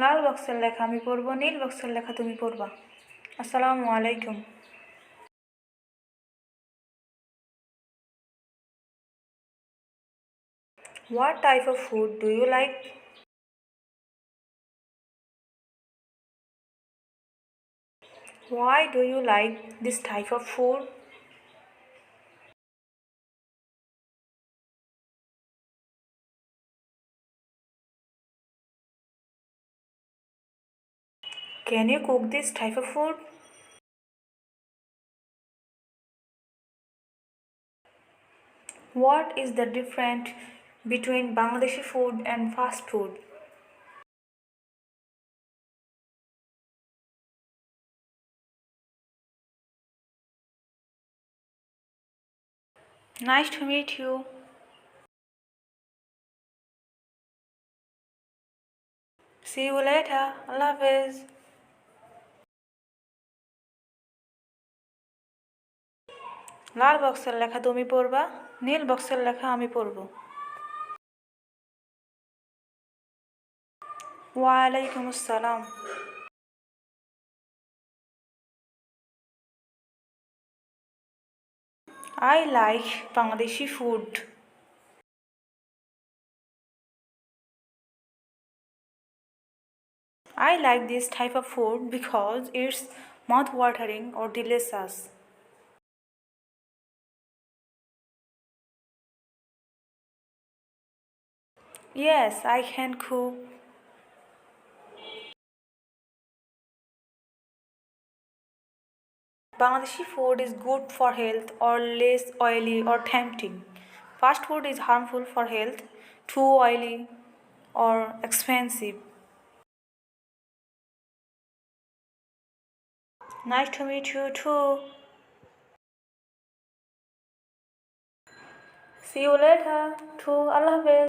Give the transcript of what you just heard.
লাল বক্সের লেখা আমি পড়ব, নীল বক্সের লেখা তুমি পড়বা। আসসালামু আলাইকুম। What type of food do you like? Why do you like this type of food? Can you cook this type of food? What is the difference between Bangladeshi food and fast food? Nice to meet you. See you later. Allah Hafiz. লাল বক্সের লেখা তুমি পড়বা, নীল বক্সের লেখা আমি পড়ব। ওয়ালাইকুম আসসালাম। I like Bangladeshi food. I like this type of food because it's mouth-watering or delicious. Yes, I can cook. Bangladeshi food is good for health or less oily or tempting. Fast food is harmful for health, too oily or expensive. Nice to meet you too. See you later too. Allah Hafiz.